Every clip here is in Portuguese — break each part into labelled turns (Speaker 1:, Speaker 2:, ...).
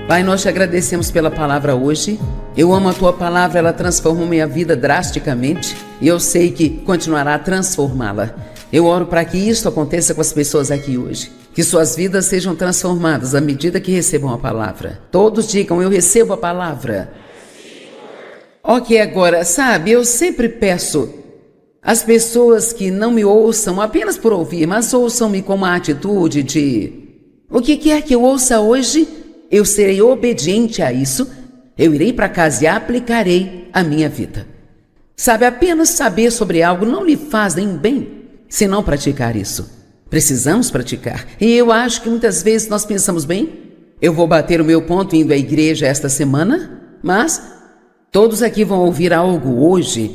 Speaker 1: Pai, nós te agradecemos pela palavra hoje. Eu amo a tua palavra, ela transformou minha vida drasticamente e eu sei que continuará a transformá-la. Eu oro para que isso aconteça com as pessoas aqui hoje. Que suas vidas sejam transformadas à medida que recebam a palavra. Todos digam, eu recebo a palavra. Ok, agora, sabe, eu sempre peço às pessoas que não me ouçam apenas por ouvir, mas ouçam-me com uma atitude de: o que quer que eu ouça hoje, eu serei obediente a isso, eu irei para casa e aplicarei a minha vida. Sabe, apenas saber sobre algo não lhe faz nem bem, se não praticar isso. Precisamos praticar. E eu acho que muitas vezes nós pensamos, bem, eu vou bater o meu ponto indo à igreja esta semana, mas todos aqui vão ouvir algo hoje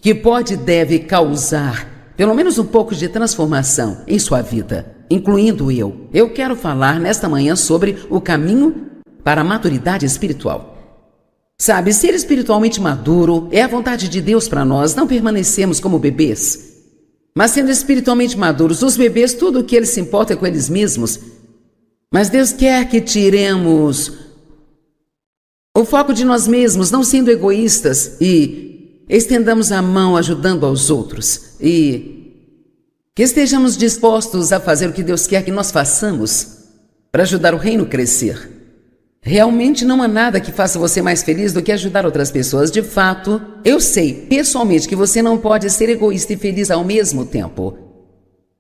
Speaker 1: que pode e deve causar pelo menos um pouco de transformação em sua vida, incluindo eu. Eu quero falar nesta manhã sobre o caminho para a maturidade espiritual. Sabe, ser espiritualmente maduro é a vontade de Deus para nós, não permanecemos como bebês. Mas sendo espiritualmente maduros, os bebês, tudo o que eles se importam é com eles mesmos. Mas Deus quer que tiremos o foco de nós mesmos, não sendo egoístas, e estendamos a mão ajudando aos outros. E que estejamos dispostos a fazer o que Deus quer que nós façamos para ajudar o reino a crescer. Realmente não há nada que faça você mais feliz do que ajudar outras pessoas. De fato, eu sei pessoalmente que você não pode ser egoísta e feliz ao mesmo tempo.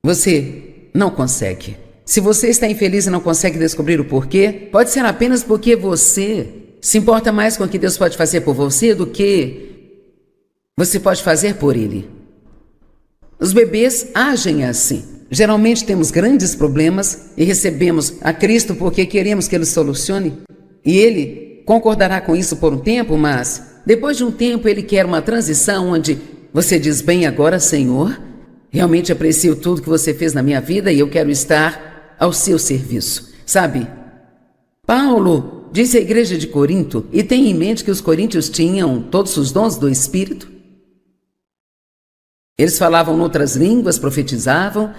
Speaker 1: Você não consegue. Se você está infeliz e não consegue descobrir o porquê, pode ser apenas porque você se importa mais com o que Deus pode fazer por você do que você pode fazer por Ele. Os bebês agem assim. Geralmente temos grandes problemas e recebemos a Cristo porque queremos que Ele solucione. E Ele concordará com isso por um tempo, mas depois de um tempo Ele quer uma transição onde você diz, bem, agora, Senhor, realmente aprecio tudo que você fez na minha vida e eu quero estar ao seu serviço. Sabe, Paulo disse à igreja de Corinto, e tem em mente que os coríntios tinham todos os dons do Espírito. Eles falavam em outras línguas, profetizavam,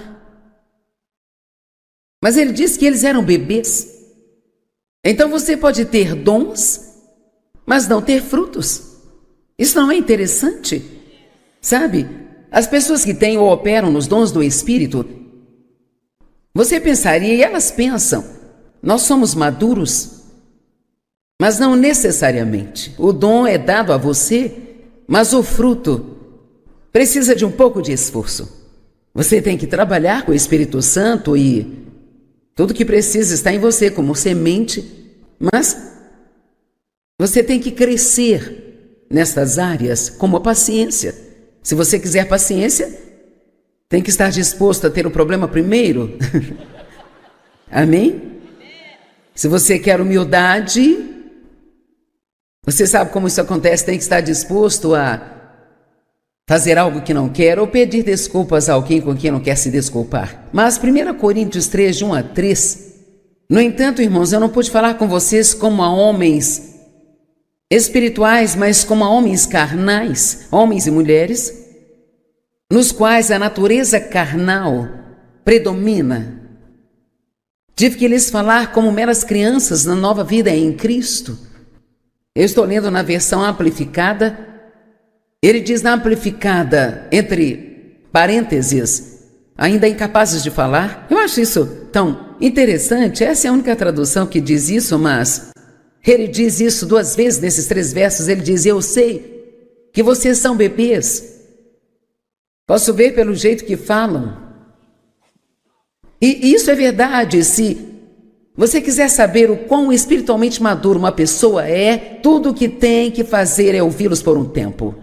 Speaker 1: mas ele disse que eles eram bebês. Então você pode ter dons, mas não ter frutos. Isso não é interessante? Sabe, as pessoas que têm ou operam nos dons do Espírito, você pensaria, e elas pensam, nós somos maduros, mas não necessariamente. O dom é dado a você, mas o fruto precisa de um pouco de esforço. Você tem que trabalhar com o Espírito Santo e tudo que precisa está em você como semente, mas você tem que crescer nestas áreas como a paciência. Se você quiser paciência, tem que estar disposto a ter o problema primeiro. Amém? Se você quer humildade, você sabe como isso acontece, tem que estar disposto a fazer algo que não quer ou pedir desculpas a alguém com quem não quer se desculpar. Mas 1 Coríntios 3, de 1 a 3, no entanto, irmãos, eu não pude falar com vocês como a homens espirituais, mas como a homens carnais, homens e mulheres, nos quais a natureza carnal predomina. Tive que lhes falar como meras crianças na nova vida em Cristo. Eu estou lendo na versão amplificada. Ele diz na amplificada, entre parênteses, ainda incapazes de falar. Eu acho isso tão interessante. Essa é a única tradução que diz isso, mas ele diz isso 2 vezes nesses 3 versos. Ele diz, eu sei que vocês são bebês. Posso ver pelo jeito que falam. E isso é verdade. Se você quiser saber o quão espiritualmente maduro uma pessoa é, tudo o que tem que fazer é ouvi-los por um tempo.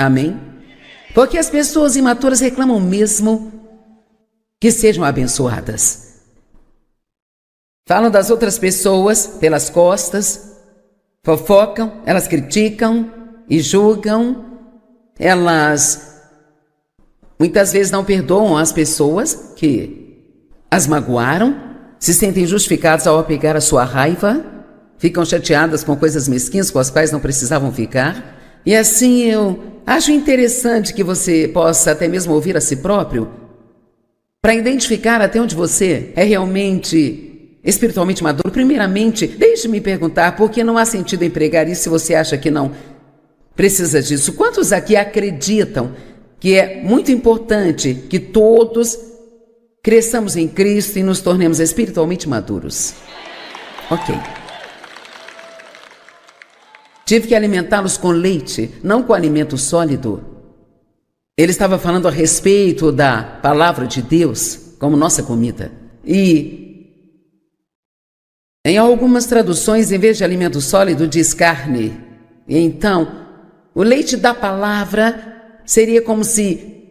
Speaker 1: Amém? Porque as pessoas imaturas reclamam mesmo que sejam abençoadas. Falam das outras pessoas pelas costas, fofocam, elas criticam e julgam, elas muitas vezes não perdoam as pessoas que as magoaram, se sentem justificados ao apegar a sua raiva, ficam chateadas com coisas mesquinhas com as quais não precisavam ficar. E assim eu acho interessante que você possa até mesmo ouvir a si próprio para identificar até onde você é realmente espiritualmente maduro, primeiramente, deixe-me perguntar, por que não há sentido em pregar isso se você acha que não precisa disso? Quantos aqui acreditam que é muito importante que todos cresçamos em Cristo e nos tornemos espiritualmente maduros? Ok. Tive que alimentá-los com leite, não com alimento sólido. Ele estava falando a respeito da palavra de Deus como nossa comida. E em algumas traduções, em vez de alimento sólido, diz carne. E então, o leite da palavra seria como se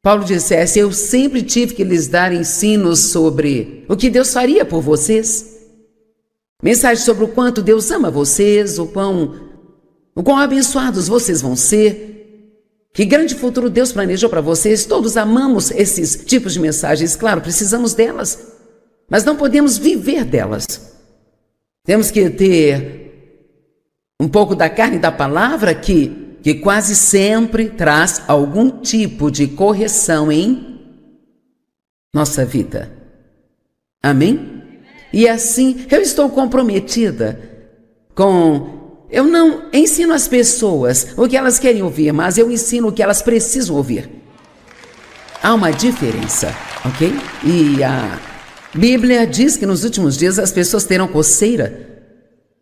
Speaker 1: Paulo dissesse: eu sempre tive que lhes dar ensinos sobre o que Deus faria por vocês. Mensagem sobre o quanto Deus ama vocês, o quão abençoados vocês vão ser, que grande futuro Deus planejou para vocês. Todos amamos esses tipos de mensagens, claro, precisamos delas, mas não podemos viver delas. Temos que ter um pouco da carne da palavra que quase sempre traz algum tipo de correção em nossa vida. Amém? E assim, eu estou comprometida com... Eu não ensino às pessoas o que elas querem ouvir, mas eu ensino o que elas precisam ouvir. Há uma diferença, ok? E a Bíblia diz que nos últimos dias as pessoas terão coceira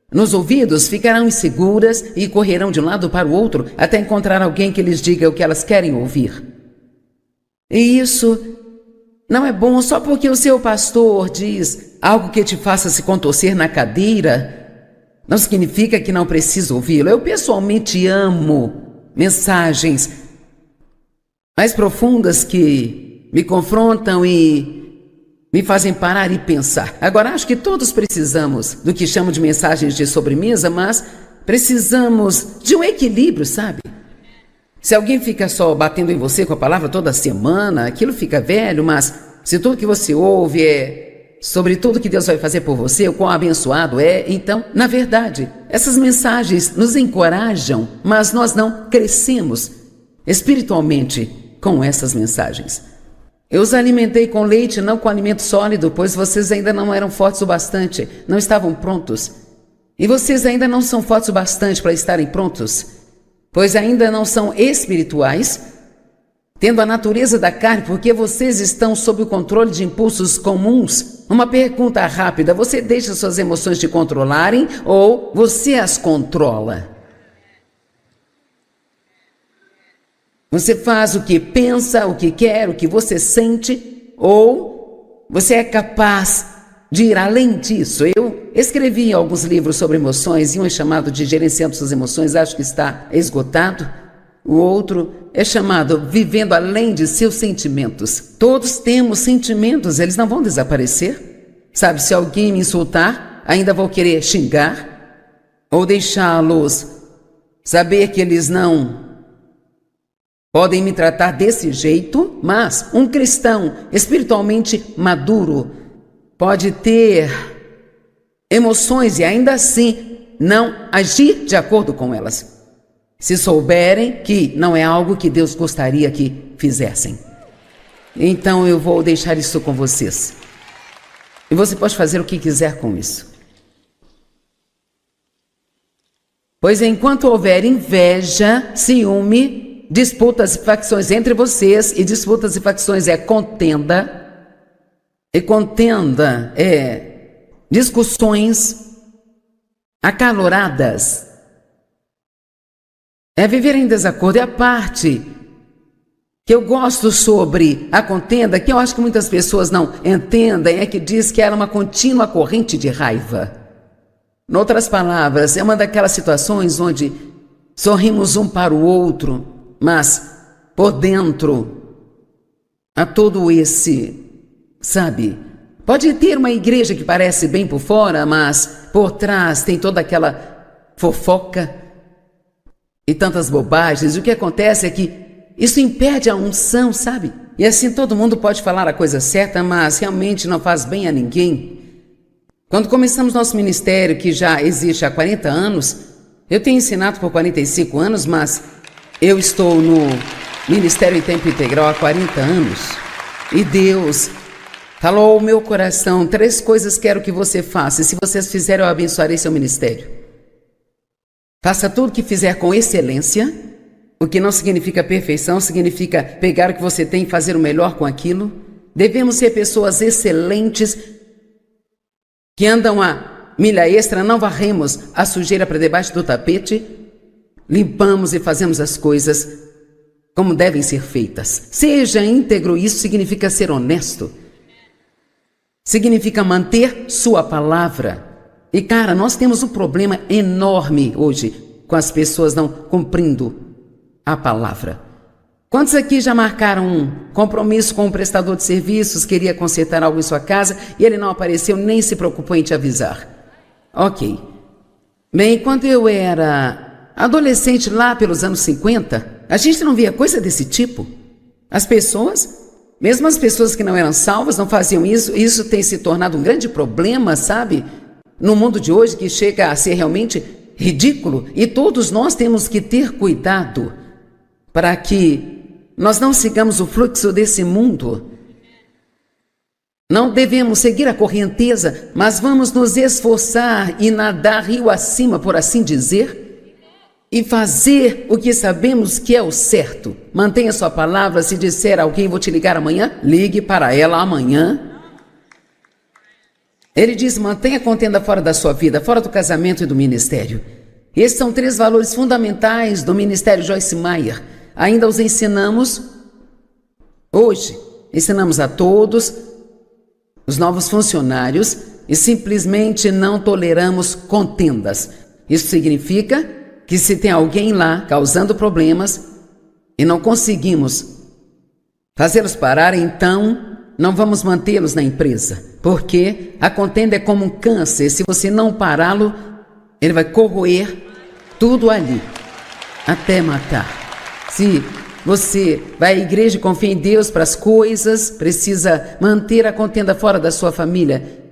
Speaker 1: nos ouvidos, ficarão inseguras e correrão de um lado para o outro até encontrar alguém que lhes diga o que elas querem ouvir. E isso não é bom só porque o seu pastor diz algo que te faça se contorcer na cadeira. Não significa que não precisa ouvi-lo. Eu pessoalmente amo mensagens mais profundas que me confrontam e me fazem parar e pensar. Agora, acho que todos precisamos do que chamo de mensagens de sobremesa, mas precisamos de um equilíbrio, sabe? Se alguém fica só batendo em você com a palavra toda semana, aquilo fica velho, mas se tudo que você ouve é sobre tudo que Deus vai fazer por você, o quão abençoado é, então, na verdade, essas mensagens nos encorajam, mas nós não crescemos espiritualmente com essas mensagens. Eu os alimentei com leite, não com alimento sólido, pois vocês ainda não eram fortes o bastante, não estavam prontos. E vocês ainda não são fortes o bastante para estarem prontos, pois ainda não são espirituais, tendo a natureza da carne, porque vocês estão sob o controle de impulsos comuns. Uma pergunta rápida: você deixa suas emoções te controlarem ou você as controla? Você faz o que pensa, o que quer, o que você sente, ou você é capaz de ir além disso? Eu escrevi alguns livros sobre emoções, e um é chamado de Gerenciando Suas Emoções, acho que está esgotado. O outro é chamado Vivendo Além de Seus Sentimentos. Todos temos sentimentos, eles não vão desaparecer. Sabe, se alguém me insultar, ainda vou querer xingar, ou deixá-los saber que eles não podem me tratar desse jeito, mas um cristão espiritualmente maduro pode ter emoções e ainda assim não agir de acordo com elas, se souberem que não é algo que Deus gostaria que fizessem. Então eu vou deixar isso com vocês. E você pode fazer o que quiser com isso. Pois enquanto houver inveja, ciúme, disputas e facções entre vocês, e disputas e facções é contenda, e contenda é discussões acaloradas, é viver em desacordo. E a parte que eu gosto sobre a contenda, que eu acho que muitas pessoas não entendem, é que diz que era uma contínua corrente de raiva. Em outras palavras, é uma daquelas situações onde sorrimos um para o outro, mas por dentro há todo esse, sabe, pode ter uma igreja que parece bem por fora, mas por trás tem toda aquela fofoca e tantas bobagens. E o que acontece é que isso impede a unção, sabe? E assim todo mundo pode falar a coisa certa, mas realmente não faz bem a ninguém. Quando começamos nosso ministério, que já existe há 40 anos, eu tenho ensinado por 45 anos, mas eu estou no ministério em tempo integral há 40 anos. E Deus Falou ao meu coração: 3 coisas quero que você faça, e se vocês fizerem, eu abençoarei seu ministério. Faça tudo que fizer com excelência, o que não significa perfeição, significa pegar o que você tem e fazer o melhor com aquilo. Devemos ser pessoas excelentes, que andam a milha extra, não varremos a sujeira para debaixo do tapete, limpamos e fazemos as coisas como devem ser feitas. Seja íntegro, isso significa ser honesto. Significa manter sua palavra. E cara, nós temos um problema enorme hoje com as pessoas não cumprindo a palavra. Quantos aqui já marcaram um compromisso com um prestador de serviços, queria consertar algo em sua casa e ele não apareceu, nem se preocupou em te avisar? Ok. Bem, quando eu era adolescente lá pelos anos 50, a gente não via coisa desse tipo. As pessoas, mesmo as pessoas que não eram salvas, não faziam isso. Isso tem se tornado um grande problema, sabe? No mundo de hoje, que chega a ser realmente ridículo. E todos nós temos que ter cuidado para que nós não sigamos o fluxo desse mundo. Não devemos seguir a correnteza, mas vamos nos esforçar e nadar rio acima, por assim dizer, e fazer o que sabemos que é o certo. Mantenha sua palavra. Se disser a alguém: vou te ligar amanhã, ligue para ela amanhã. Ele diz: mantenha a contenda fora da sua vida, fora do casamento e do ministério. Esses são 3 valores fundamentais do Ministério Joyce Meyer. Ainda os ensinamos hoje. Ensinamos a todos os novos funcionários e simplesmente não toleramos contendas. Isso significa que se tem alguém lá causando problemas e não conseguimos fazê-los parar, então não vamos mantê-los na empresa, porque a contenda é como um câncer. Se você não pará-lo, ele vai corroer tudo ali até matar. Se você vai à igreja e confia em Deus para as coisas, precisa manter a contenda fora da sua família.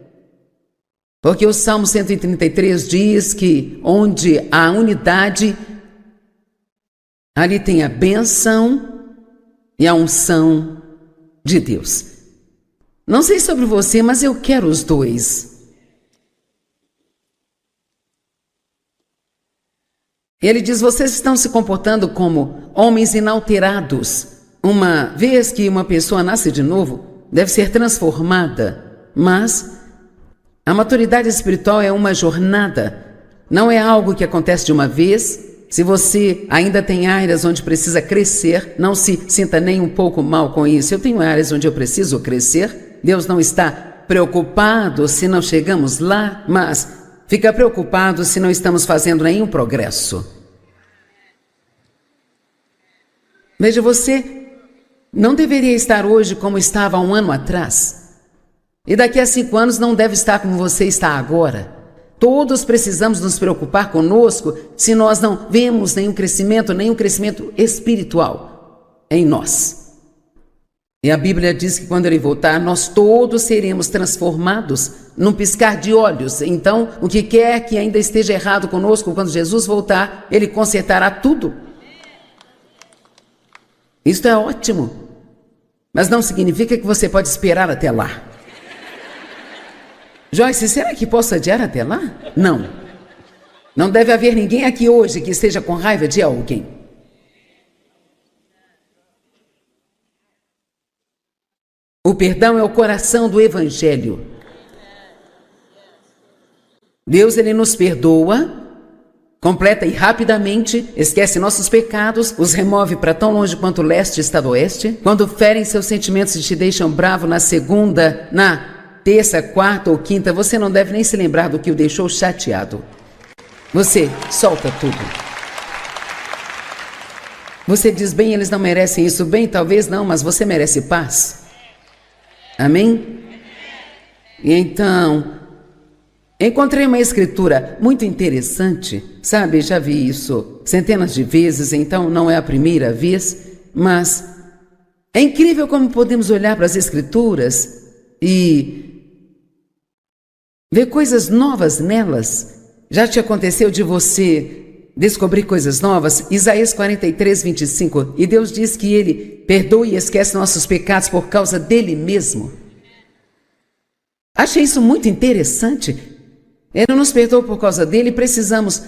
Speaker 1: Porque o Salmo 133 diz que onde há unidade, ali tem a bênção e a unção de Deus. Não sei sobre você, mas eu quero os 2. Ele diz: vocês estão se comportando como homens inalterados. Uma vez que uma pessoa nasce de novo, deve ser transformada. Mas a maturidade espiritual é uma jornada. Não é algo que acontece de uma vez. Se você ainda tem áreas onde precisa crescer, não se sinta nem um pouco mal com isso. Eu tenho áreas onde eu preciso crescer. Deus não está preocupado se não chegamos lá, mas fica preocupado se não estamos fazendo nenhum progresso. Veja, você não deveria estar hoje como estava há 1 ano atrás. E daqui a 5 anos não deve estar como você está agora. Todos precisamos nos preocupar conosco se nós não vemos nenhum crescimento espiritual em nós. E a Bíblia diz que quando Ele voltar, nós todos seremos transformados num piscar de olhos. Então, o que quer que ainda esteja errado conosco, quando Jesus voltar, Ele consertará tudo. Isto é ótimo, mas não significa que você pode esperar até lá. Joyce, será que posso adiar até lá? Não. Não deve haver ninguém aqui hoje que esteja com raiva de alguém. O perdão é o coração do Evangelho. Deus, Ele nos perdoa, completa e rapidamente, esquece nossos pecados, os remove para tão longe quanto o leste está do oeste. Quando ferem seus sentimentos e te deixam bravo na segunda, na terça, quarta ou quinta, você não deve nem se lembrar do que o deixou chateado. Você solta tudo. Você diz: bem, eles não merecem isso. Bem, talvez não, mas você merece paz. Amém? E então, encontrei uma escritura muito interessante, sabe? Já vi isso centenas de vezes, então não é a primeira vez, mas é incrível como podemos olhar para as escrituras e ver coisas novas nelas. Já te aconteceu de você descobrir coisas novas? Isaías 43, 25. E Deus diz que Ele perdoa e esquece nossos pecados por causa dEle mesmo. Achei isso muito interessante. Ele nos perdoou por causa dele e precisamos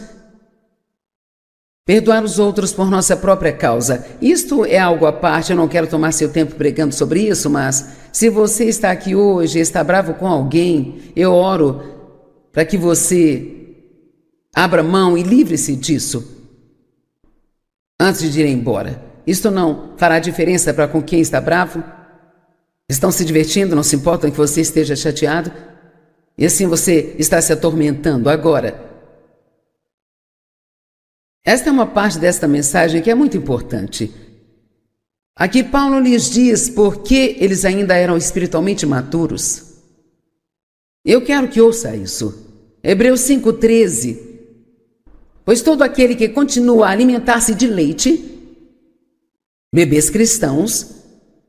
Speaker 1: perdoar os outros por nossa própria causa. Isto é algo à parte, eu não quero tomar seu tempo pregando sobre isso, mas se você está aqui hoje e está bravo com alguém, eu oro para que você abra mão e livre-se disso antes de ir embora. Isto não fará diferença para com quem está bravo? Estão se divertindo, não se importam que você esteja chateado? E assim você está se atormentando agora. Esta é uma parte desta mensagem que é muito importante. Aqui Paulo lhes diz por que eles ainda eram espiritualmente maturos. Eu quero que ouça isso. Hebreus 5,13. Pois todo aquele que continua a alimentar-se de leite, bebês cristãos,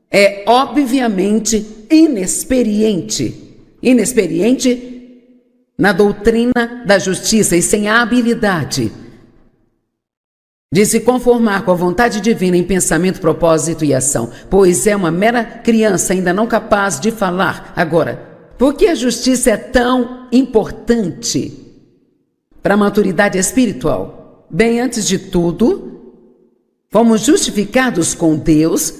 Speaker 1: é obviamente inexperiente na doutrina da justiça e sem a habilidade de se conformar com a vontade divina em pensamento, propósito e ação, pois é uma mera criança ainda não capaz de falar. Agora, por que a justiça é tão importante para a maturidade espiritual? Bem, antes de tudo, fomos justificados com Deus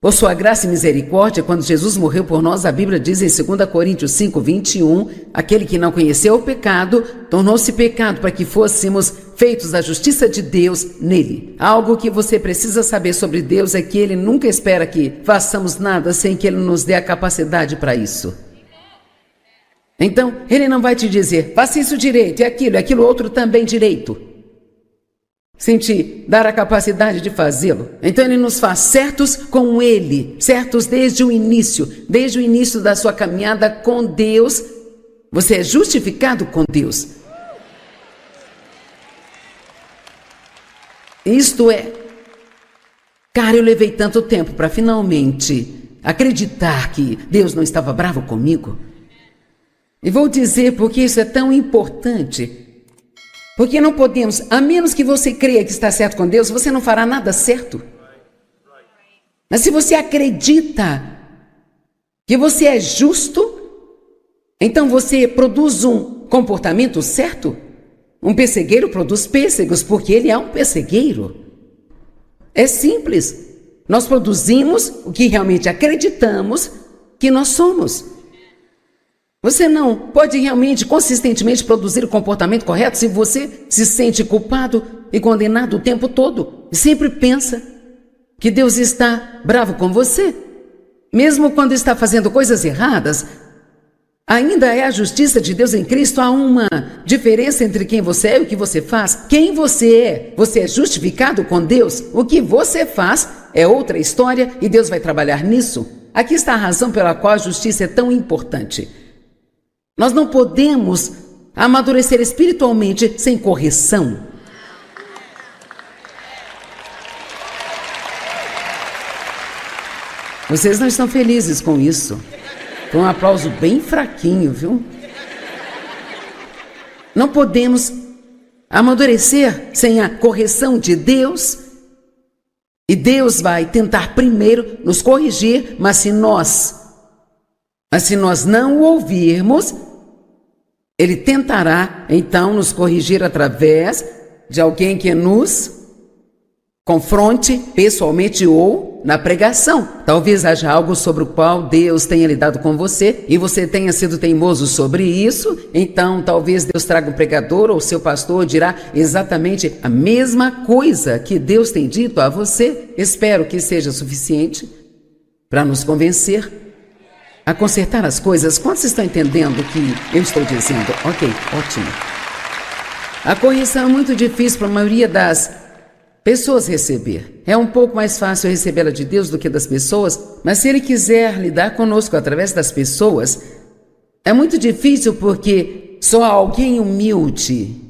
Speaker 1: por sua graça e misericórdia, quando Jesus morreu por nós. A Bíblia diz em 2 Coríntios 5:21, aquele que não conheceu o pecado, tornou-se pecado para que fôssemos feitos da justiça de Deus nele. Algo que você precisa saber sobre Deus é que Ele nunca espera que façamos nada sem que Ele nos dê a capacidade para isso. Então, Ele não vai te dizer, faça isso direito, e aquilo outro também direito, sem te dar a capacidade de fazê-lo. Então Ele nos faz certos com Ele, certos desde o início da sua caminhada com Deus. Você é justificado com Deus. Isto é, cara, eu levei tanto tempo para finalmente acreditar que Deus não estava bravo comigo. E vou dizer porque isso é tão importante. Porque não podemos, a menos que você creia que está certo com Deus, você não fará nada certo. Mas se você acredita que você é justo, então você produz um comportamento certo. Um pessegueiro produz pêssegos porque ele é um pessegueiro. É simples. Nós produzimos o que realmente acreditamos que nós somos. Você não pode realmente, consistentemente produzir o comportamento correto se você se sente culpado e condenado o tempo todo. E sempre pensa que Deus está bravo com você. Mesmo quando está fazendo coisas erradas, ainda é a justiça de Deus em Cristo. Há uma diferença entre quem você é e o que você faz. Quem você é justificado com Deus. O que você faz é outra história e Deus vai trabalhar nisso. Aqui está a razão pela qual a justiça é tão importante. Nós não podemos amadurecer espiritualmente sem correção. Vocês não estão felizes com isso. Foi um aplauso bem fraquinho, viu? Não podemos amadurecer sem a correção de Deus. E Deus vai tentar primeiro nos corrigir, mas se nós não o ouvirmos, Ele tentará, então, nos corrigir através de alguém que nos confronte pessoalmente ou na pregação. Talvez haja algo sobre o qual Deus tenha lidado com você e você tenha sido teimoso sobre isso. Então, talvez Deus traga um pregador ou seu pastor dirá exatamente a mesma coisa que Deus tem dito a você. Espero que seja suficiente para nos convencer a consertar as coisas. Quantos estão entendendo o que eu estou dizendo? Ok, ótimo. A correção é muito difícil para a maioria das pessoas receber. É um pouco mais fácil recebê-la de Deus do que das pessoas, mas se Ele quiser lidar conosco através das pessoas, é muito difícil porque só alguém humilde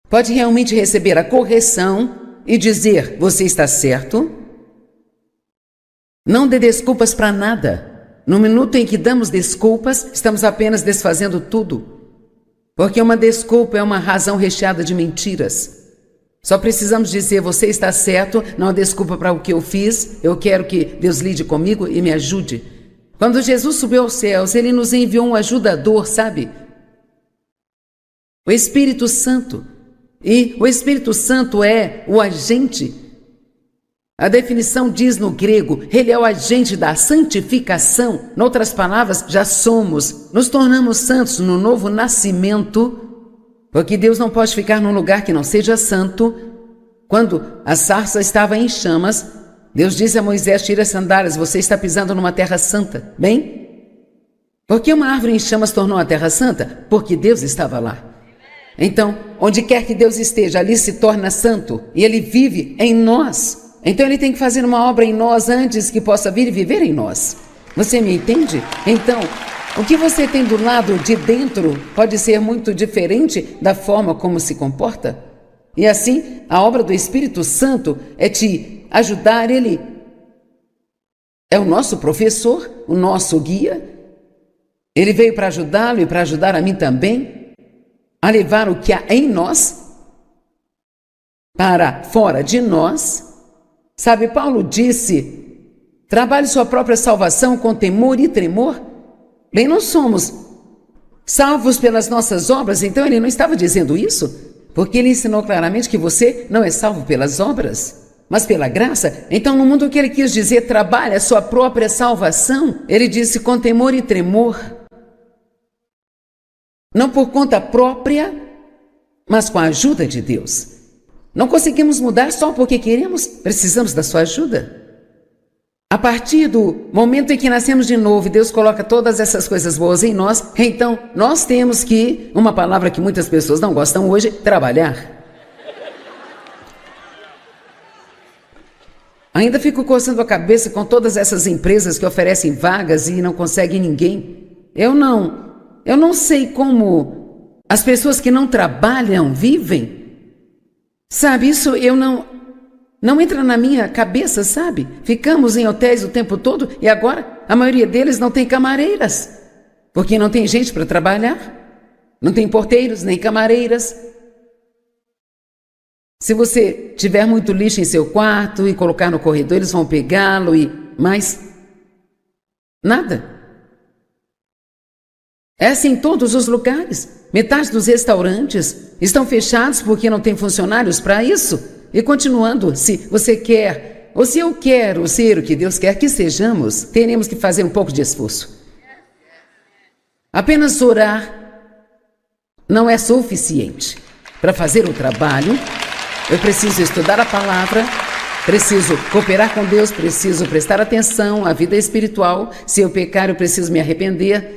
Speaker 1: pode realmente receber a correção e dizer, você está certo. Não dê desculpas para nada. No minuto em que damos desculpas, estamos apenas desfazendo tudo. Porque uma desculpa é uma razão recheada de mentiras. Só precisamos dizer, você está certo, não há desculpa para o que eu fiz, eu quero que Deus lide comigo e me ajude. Quando Jesus subiu aos céus, ele nos enviou um ajudador, sabe? O Espírito Santo. E o Espírito Santo é o agente. A definição diz no grego, ele é o agente da santificação. Em outras palavras, já somos, nos tornamos santos no novo nascimento, porque Deus não pode ficar num lugar que não seja santo. Quando a sarça estava em chamas, Deus disse a Moisés, tira as sandálias, você está pisando numa terra santa. Bem, por que uma árvore em chamas tornou a terra santa? Porque Deus estava lá. Então, onde quer que Deus esteja, ali se torna santo, e Ele vive em nós. Então Ele tem que fazer uma obra em nós antes que possa vir e viver em nós. Você me entende? Então, o que você tem do lado de dentro pode ser muito diferente da forma como se comporta. E assim, a obra do Espírito Santo é te ajudar. Ele é o nosso professor, o nosso guia. Ele veio para ajudá-lo e para ajudar a mim também, a levar o que há em nós para fora de nós. Sabe, Paulo disse, trabalhe sua própria salvação com temor e tremor. Bem, não somos salvos pelas nossas obras, então ele não estava dizendo isso, porque ele ensinou claramente que você não é salvo pelas obras, mas pela graça. Então, no mundo que ele quis dizer, trabalhe a sua própria salvação, ele disse com temor e tremor. Não por conta própria, mas com a ajuda de Deus. Não conseguimos mudar só porque queremos, precisamos da sua ajuda. A partir do momento em que nascemos de novo, Deus coloca todas essas coisas boas em nós, então nós temos que, uma palavra que muitas pessoas não gostam hoje, trabalhar. Ainda fico coçando a cabeça com todas essas empresas que oferecem vagas e não conseguem ninguém. Eu não sei como as pessoas que não trabalham vivem. Sabe, isso não entra na minha cabeça, sabe? Ficamos em hotéis o tempo todo e agora a maioria deles não tem camareiras, porque não tem gente para trabalhar, não tem porteiros nem camareiras. Se você tiver muito lixo em seu quarto e colocar no corredor, eles vão pegá-lo e mais nada. É assim em todos os lugares. Metade dos restaurantes estão fechados porque não tem funcionários para isso. E continuando, se você quer, ou se eu quero ser o que Deus quer que sejamos, teremos que fazer um pouco de esforço. Apenas orar não é suficiente. Para fazer o trabalho, eu preciso estudar a palavra, preciso cooperar com Deus, preciso prestar atenção à vida espiritual. Se eu pecar, eu preciso me arrepender.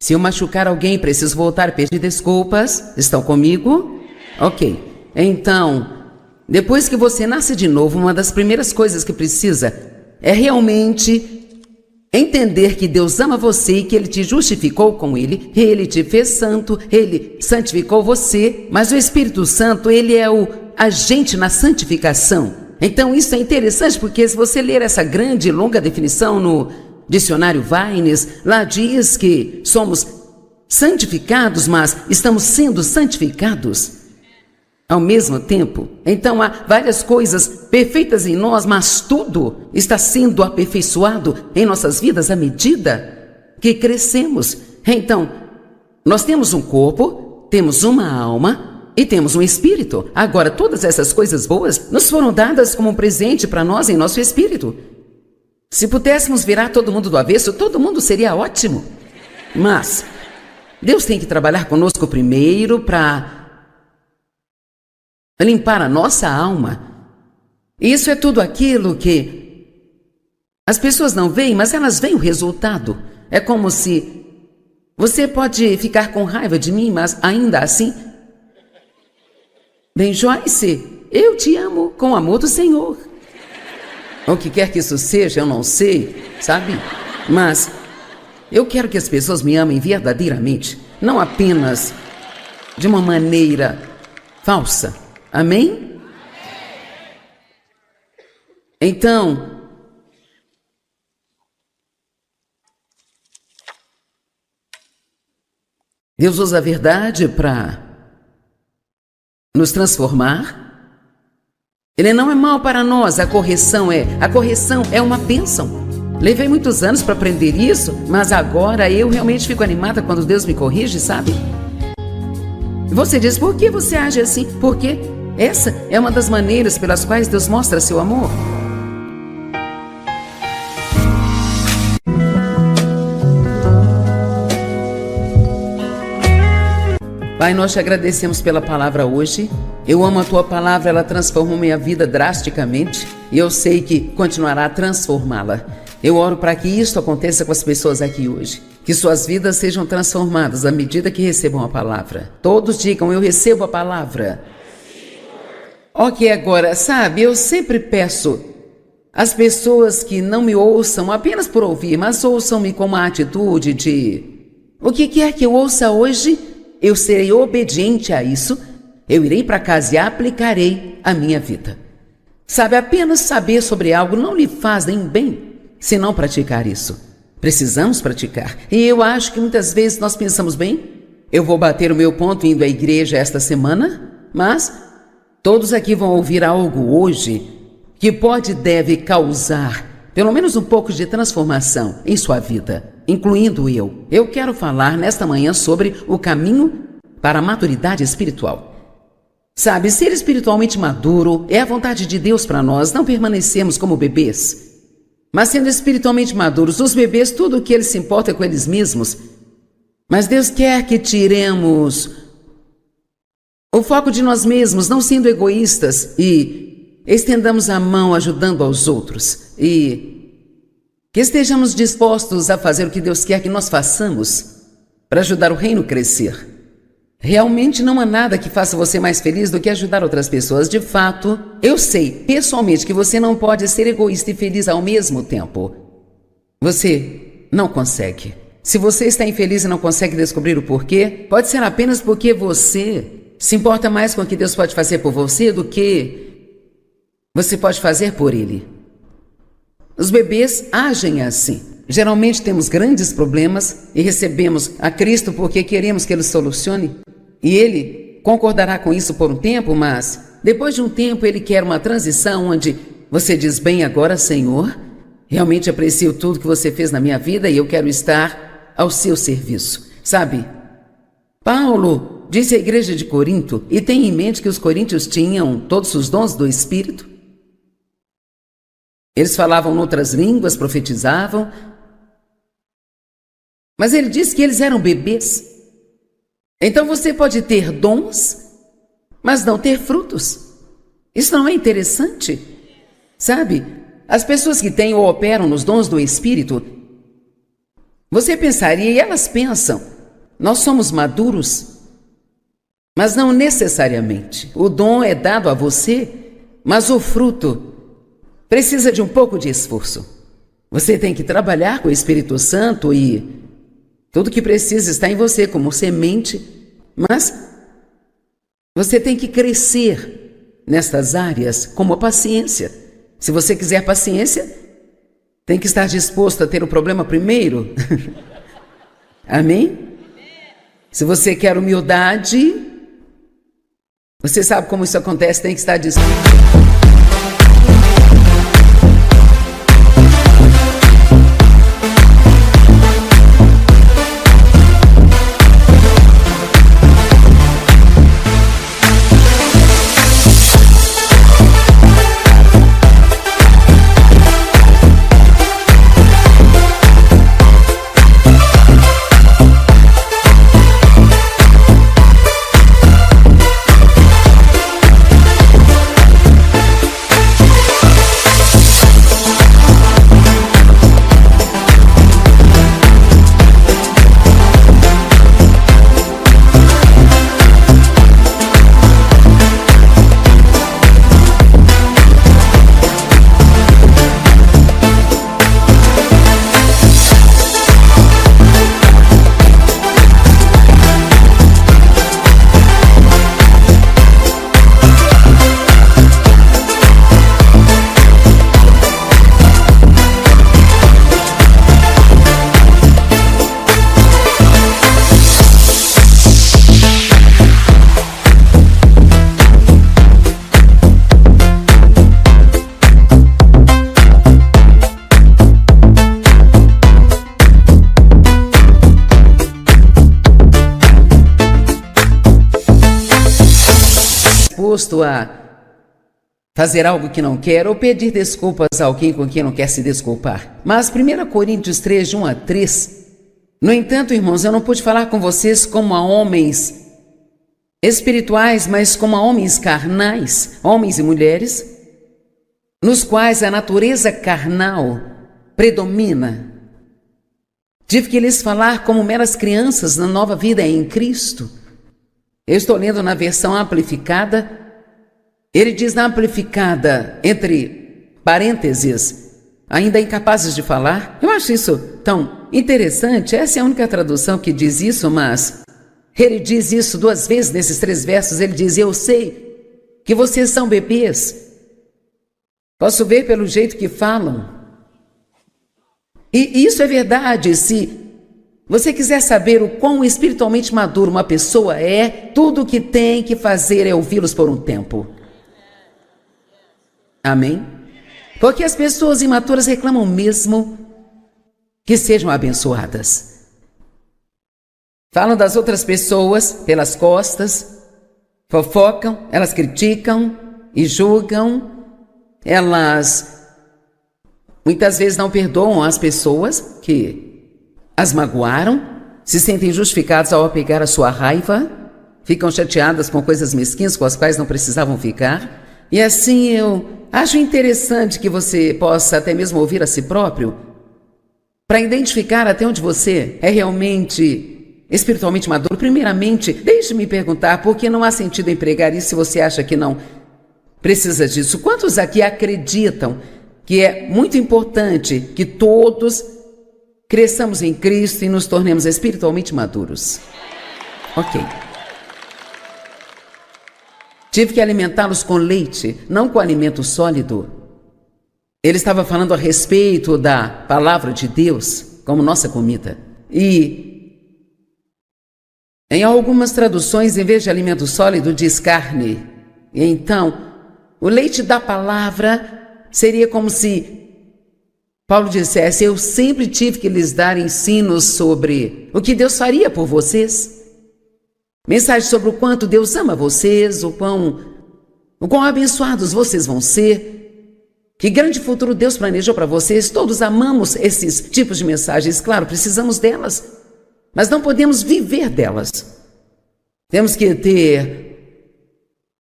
Speaker 1: Se eu machucar alguém, preciso voltar e pedir desculpas. Estão comigo? Ok. Então, depois que você nasce de novo, uma das primeiras coisas que precisa é realmente entender que Deus ama você e que Ele te justificou com Ele te fez santo, Ele santificou você, mas o Espírito Santo, Ele é o agente na santificação. Então isso é interessante, porque se você ler essa grande e longa definição no Dicionário Vines, lá diz que somos santificados, mas estamos sendo santificados ao mesmo tempo. Então há várias coisas perfeitas em nós, mas tudo está sendo aperfeiçoado em nossas vidas à medida que crescemos. Então, nós temos um corpo, temos uma alma e temos um espírito. Agora, todas essas coisas boas nos foram dadas como um presente para nós em nosso espírito. Se pudéssemos virar todo mundo do avesso, todo mundo seria ótimo. Mas Deus tem que trabalhar conosco primeiro para limpar a nossa alma. E isso é tudo aquilo que as pessoas não veem, mas elas veem o resultado. É como se você pode ficar com raiva de mim, mas ainda assim, bem, Joyce, eu te amo com o amor do Senhor. O que quer que isso seja, eu não sei, sabe? Mas eu quero que as pessoas me amem verdadeiramente, não apenas de uma maneira falsa. Amém? Então, Deus usa a verdade para nos transformar. Ele não é mal para nós, a correção é uma bênção. Levei muitos anos para aprender isso, mas agora eu realmente fico animada quando Deus me corrige, sabe? Você diz, por que você age assim? Porque essa é uma das maneiras pelas quais Deus mostra seu amor. Pai, nós te agradecemos pela palavra hoje. Eu amo a tua palavra, ela transformou minha vida drasticamente e eu sei que continuará a transformá-la. Eu oro para que isso aconteça com as pessoas aqui hoje, que suas vidas sejam transformadas à medida que recebam a palavra. Todos digam, eu recebo a palavra. Ok, agora, sabe, eu sempre peço às pessoas que não me ouçam apenas por ouvir, mas ouçam-me com uma atitude de o que quer que eu ouça hoje, eu serei obediente a isso, eu irei para casa e aplicarei a minha vida. Sabe, apenas saber sobre algo não lhe faz nem bem se não praticar isso. Precisamos praticar. E eu acho que muitas vezes nós pensamos, bem, eu vou bater o meu ponto indo à igreja esta semana, mas todos aqui vão ouvir algo hoje que pode e deve causar pelo menos um pouco de transformação em sua vida, incluindo eu. Eu quero falar nesta manhã sobre o caminho para a maturidade espiritual. Sabe, ser espiritualmente maduro é a vontade de Deus para nós, não permanecemos como bebês. Mas sendo espiritualmente maduros, os bebês, tudo o que eles se importam é com eles mesmos. Mas Deus quer que tiremos o foco de nós mesmos, não sendo egoístas, e estendamos a mão ajudando aos outros. E que estejamos dispostos a fazer o que Deus quer que nós façamos para ajudar o reino a crescer. Realmente não há nada que faça você mais feliz do que ajudar outras pessoas. De fato, eu sei pessoalmente que você não pode ser egoísta e feliz ao mesmo tempo. Você não consegue. Se você está infeliz e não consegue descobrir o porquê, pode ser apenas porque você se importa mais com o que Deus pode fazer por você do que você pode fazer por Ele. Os bebês agem assim. Geralmente temos grandes problemas e recebemos a Cristo porque queremos que Ele solucione. E Ele concordará com isso por um tempo, mas depois de um tempo Ele quer uma transição onde você diz, bem, agora Senhor, realmente aprecio tudo que você fez na minha vida e eu quero estar ao seu serviço. Sabe, Paulo disse à igreja de Corinto, e tem em mente que os coríntios tinham todos os dons do Espírito. Eles falavam outras línguas, profetizavam, mas ele disse que eles eram bebês. Então você pode ter dons, mas não ter frutos. Isso não é interessante? Sabe, as pessoas que têm ou operam nos dons do Espírito, você pensaria, e elas pensam, nós somos maduros, mas não necessariamente. O dom é dado a você, mas o fruto precisa de um pouco de esforço. Você tem que trabalhar com o Espírito Santo e tudo que precisa está em você como semente, mas você tem que crescer nestas áreas como a paciência. Se você quiser paciência, tem que estar disposto a ter o problema primeiro. Amém? Se você quer humildade, você sabe como isso acontece, tem que estar disposto. disposto a fazer algo que não quer ou pedir desculpas a alguém com quem não quer se desculpar. Mas 1 Coríntios 3, de 1 a 3, no entanto, irmãos, eu não pude falar com vocês como a homens espirituais, mas como a homens carnais, homens e mulheres, nos quais a natureza carnal predomina. Tive que lhes falar como meras crianças na nova vida em Cristo. Eu estou lendo na versão amplificada. Ele diz na amplificada, entre parênteses, ainda incapazes de falar. Eu acho isso tão interessante. Essa é a única tradução que diz isso, mas ele diz isso 2 vezes nesses 3 versos. Ele diz: eu sei que vocês são bebês. Posso ver pelo jeito que falam. E isso é verdade. Se você quiser saber o quão espiritualmente maduro uma pessoa é, tudo o que tem que fazer é ouvi-los por um tempo. Amém? Porque as pessoas imaturas reclamam mesmo que sejam abençoadas. Falam das outras pessoas pelas costas, fofocam, elas criticam e julgam. Elas muitas vezes não perdoam as pessoas que as magoaram, se sentem justificados ao apegar a sua raiva, ficam chateadas com coisas mesquinhas com as quais não precisavam ficar. E assim eu acho interessante que você possa até mesmo ouvir a si próprio, para identificar até onde você é realmente espiritualmente maduro. Primeiramente, deixe-me perguntar, por que não há sentido em pregar isso se você acha que não precisa disso? Quantos aqui acreditam que é muito importante que todos cresçamos em Cristo e nos tornemos espiritualmente maduros? Ok. Tive que alimentá-los com leite, não com alimento sólido. Ele estava falando a respeito da palavra de Deus como nossa comida. E em algumas traduções, em vez de alimento sólido, diz carne. E então, o leite da palavra seria como se Paulo dissesse: eu sempre tive que lhes dar ensinos sobre o que Deus faria por vocês. Mensagem sobre o quanto Deus ama vocês, o quão abençoados vocês vão ser, que grande futuro Deus planejou para vocês. Todos amamos esses tipos de mensagens, claro, precisamos delas, mas não podemos viver delas. Temos que ter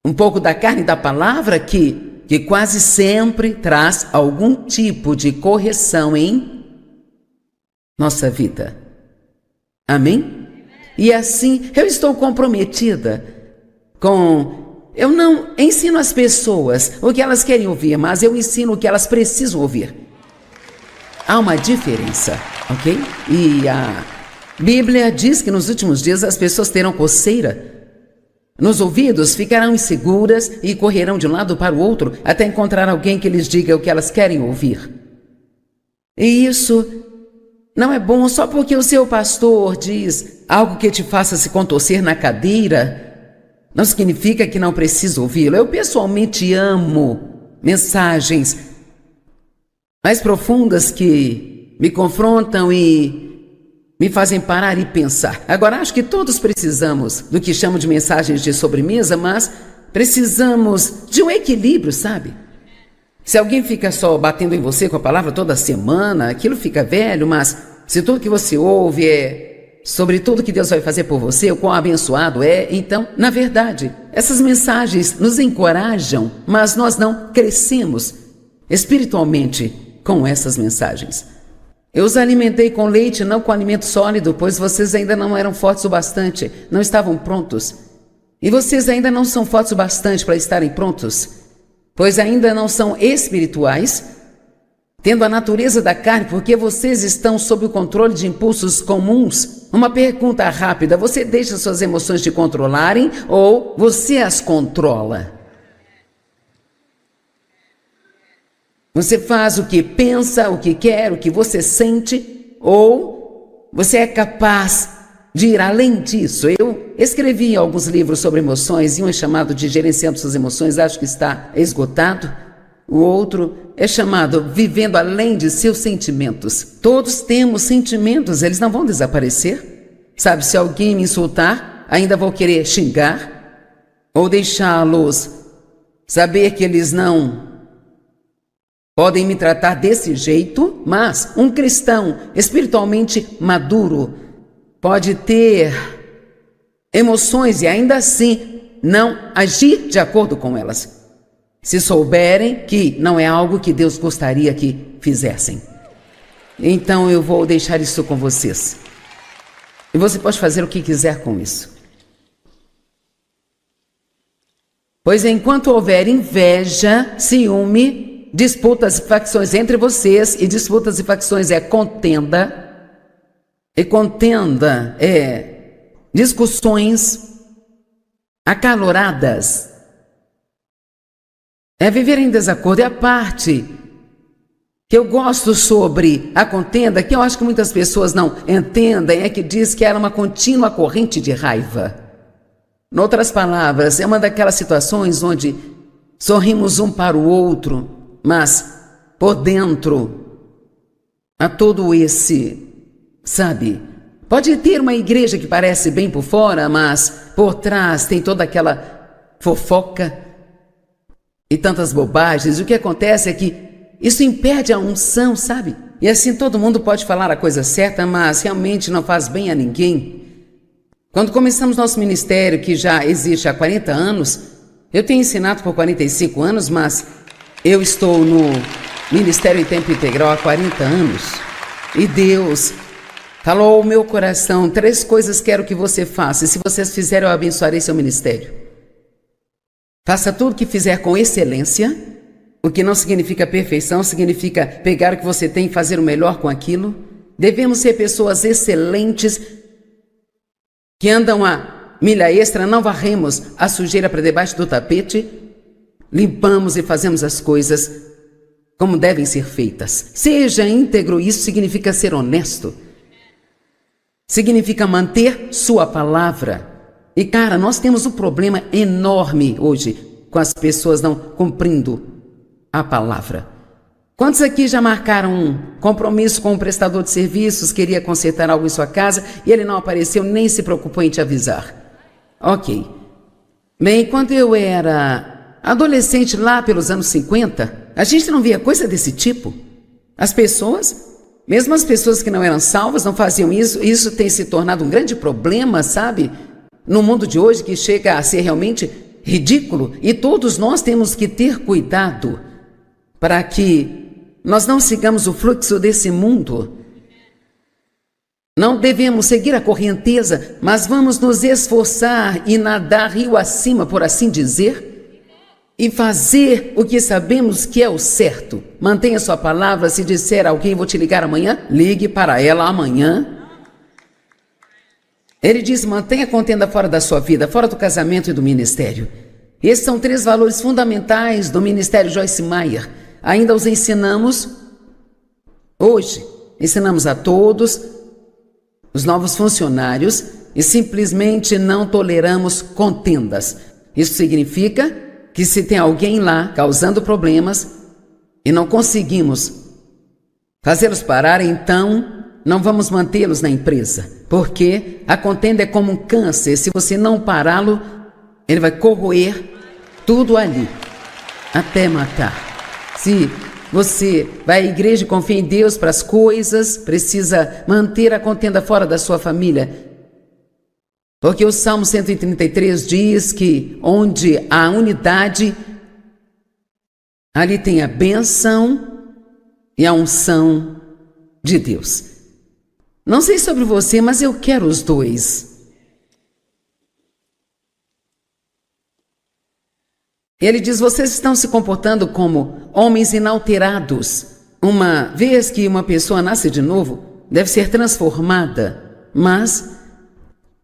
Speaker 1: um pouco da carne da palavra que quase sempre traz algum tipo de correção em nossa vida. Amém? E assim, eu estou comprometida com... Eu não ensino às pessoas o que elas querem ouvir, mas eu ensino o que elas precisam ouvir. Há uma diferença, ok? E a Bíblia diz que nos últimos dias as pessoas terão coceira nos ouvidos, ficarão inseguras e correrão de um lado para o outro até encontrar alguém que lhes diga o que elas querem ouvir. E isso não é bom só porque o seu pastor diz algo que te faça se contorcer na cadeira. Não significa que não precisa ouvi-lo. Eu pessoalmente amo mensagens mais profundas que me confrontam e me fazem parar e pensar. Agora, acho que todos precisamos do que chamo de mensagens de sobremesa, mas precisamos de um equilíbrio, sabe? Se alguém fica só batendo em você com a palavra toda semana, aquilo fica velho, mas se tudo que você ouve é sobre tudo que Deus vai fazer por você, o quão abençoado é, então, na verdade, essas mensagens nos encorajam, mas nós não crescemos espiritualmente com essas mensagens. Eu os alimentei com leite, não com alimento sólido, pois vocês ainda não eram fortes o bastante, não estavam prontos. E vocês ainda não são fortes o bastante para estarem prontos, pois ainda não são espirituais, tendo a natureza da carne, porque vocês estão sob o controle de impulsos comuns. Uma pergunta rápida: você deixa suas emoções te controlarem ou você as controla? Você faz o que pensa, o que quer, o que você sente, ou você é capaz de ir além disso? Eu escrevi alguns livros sobre emoções, e um é chamado de Gerenciando Suas Emoções, acho que está esgotado. O outro é chamado Vivendo Além de Seus Sentimentos. Todos temos sentimentos, eles não vão desaparecer. Sabe, se alguém me insultar, ainda vou querer xingar ou deixá-los saber que eles não podem me tratar desse jeito, mas um cristão espiritualmente maduro pode ter emoções e ainda assim não agir de acordo com elas, se souberem que não é algo que Deus gostaria que fizessem. Então eu vou deixar isso com vocês. E você pode fazer o que quiser com isso. Pois enquanto houver inveja, ciúme, disputas e facções entre vocês, e disputas e facções é contenda, e contenda é discussões acaloradas, é viver em desacordo. E a parte que eu gosto sobre a contenda, que eu acho que muitas pessoas não entendem, é que diz que era uma contínua corrente de raiva. Em outras palavras, é uma daquelas situações onde sorrimos um para o outro, mas por dentro há todo esse, sabe? Pode ter uma igreja que parece bem por fora, mas por trás tem toda aquela fofoca e tantas bobagens. E o que acontece é que isso impede a unção, sabe? E assim todo mundo pode falar a coisa certa, mas realmente não faz bem a ninguém. Quando começamos nosso ministério, que já existe há 40 anos, eu tenho ensinado por 45 anos, mas eu estou no ministério em tempo integral há 40 anos. E Deus falou ao meu coração: 3 coisas quero que você faça, e se vocês fizerem, eu abençoarei seu ministério. Faça tudo que fizer com excelência. O que não significa perfeição, significa pegar o que você tem e fazer o melhor com aquilo. Devemos ser pessoas excelentes, que andam a milha extra, não varremos a sujeira para debaixo do tapete, limpamos e fazemos as coisas como devem ser feitas. Seja íntegro, isso significa ser honesto. Significa manter sua palavra. E cara, nós temos um problema enorme hoje com as pessoas não cumprindo a palavra. Quantos aqui já marcaram um compromisso com um prestador de serviços, queria consertar algo em sua casa e ele não apareceu, nem se preocupou em te avisar? Ok. Bem, quando eu era adolescente lá pelos anos 50, a gente não via coisa desse tipo. As pessoas, mesmo as pessoas que não eram salvas, não faziam isso. Isso tem se tornado um grande problema, sabe? No mundo de hoje, que chega a ser realmente ridículo. E todos nós temos que ter cuidado para que nós não sigamos o fluxo desse mundo. Não devemos seguir a correnteza, mas vamos nos esforçar e nadar rio acima, por assim dizer, e fazer o que sabemos que é o certo. Mantenha sua palavra. Se disser a alguém: vou te ligar amanhã, ligue para ela amanhã. Ele diz: mantenha a contenda fora da sua vida, fora do casamento e do ministério. Esses são 3 valores fundamentais do ministério Joyce Meyer. Ainda os ensinamos hoje. Ensinamos a todos os novos funcionários e simplesmente não toleramos contendas. Isso significa que se tem alguém lá causando problemas e não conseguimos fazê-los parar, então não vamos mantê-los na empresa, porque a contenda é como um câncer. Se você não pará-lo, ele vai corroer tudo ali, até matar. Se você vai à igreja e confia em Deus para as coisas, precisa manter a contenda fora da sua família. Porque o Salmo 133 diz que onde há unidade, ali tem a bênção e a unção de Deus. Não sei sobre você, mas eu quero os 2. Ele diz: vocês estão se comportando como homens inalterados. Uma vez que uma pessoa nasce de novo, deve ser transformada. Mas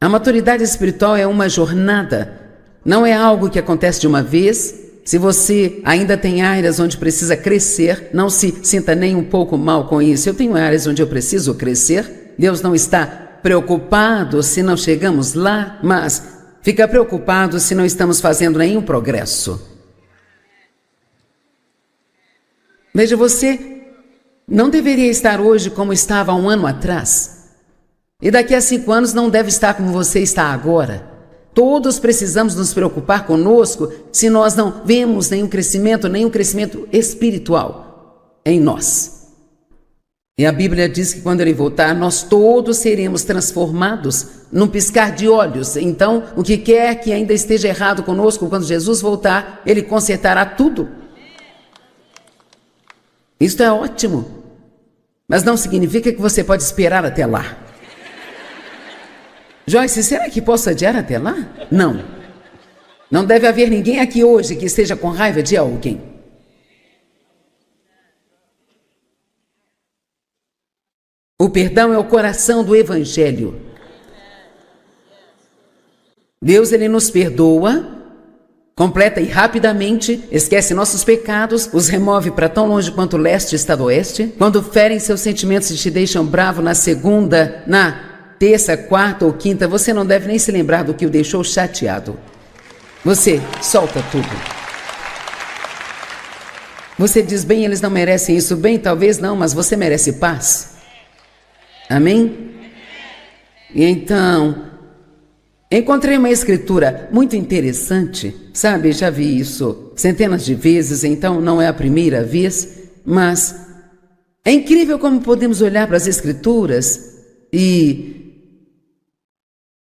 Speaker 1: a maturidade espiritual é uma jornada. Não é algo que acontece de uma vez. Se você ainda tem áreas onde precisa crescer, não se sinta nem um pouco mal com isso. Eu tenho áreas onde eu preciso crescer. Deus não está preocupado se não chegamos lá, mas fica preocupado se não estamos fazendo nenhum progresso. Veja, você não deveria estar hoje como estava há 1 ano atrás. E daqui a 5 anos não deve estar como você está agora. Todos precisamos nos preocupar conosco se nós não vemos nenhum crescimento espiritual em nós. E a Bíblia diz que quando Ele voltar, nós todos seremos transformados num piscar de olhos. Então, o que quer que ainda esteja errado conosco, quando Jesus voltar, Ele consertará tudo. Isso é ótimo, mas não significa que você pode esperar até lá. Joyce, será que posso adiar até lá? Não. Não deve haver ninguém aqui hoje que esteja com raiva de alguém. O perdão é o coração do Evangelho. Deus, Ele nos perdoa, completa e rapidamente, esquece nossos pecados, os remove para tão longe quanto o leste está do oeste. Quando ferem seus sentimentos e te deixam bravo na segunda, na terça, quarta ou quinta, você não deve nem se lembrar do que o deixou chateado. Você solta tudo. Você diz, bem, eles não merecem isso. Bem, talvez não, mas você merece paz. Amém? E então, encontrei uma escritura muito interessante, sabe? Já vi isso centenas de vezes, então não é a primeira vez, mas é incrível como podemos olhar para as escrituras e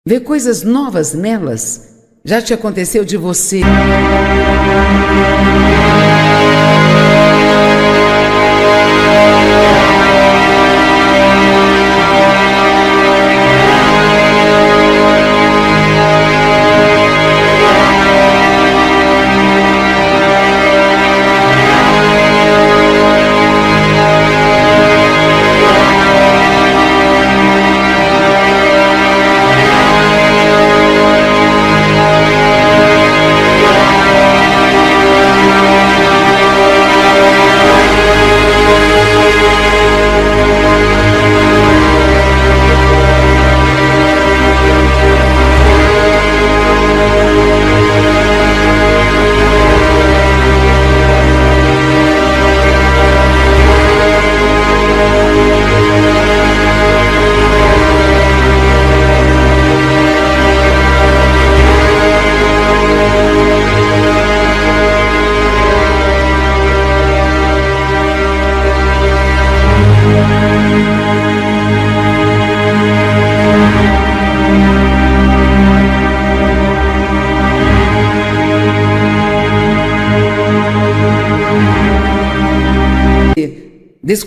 Speaker 1: ver coisas novas nelas. Já te aconteceu de você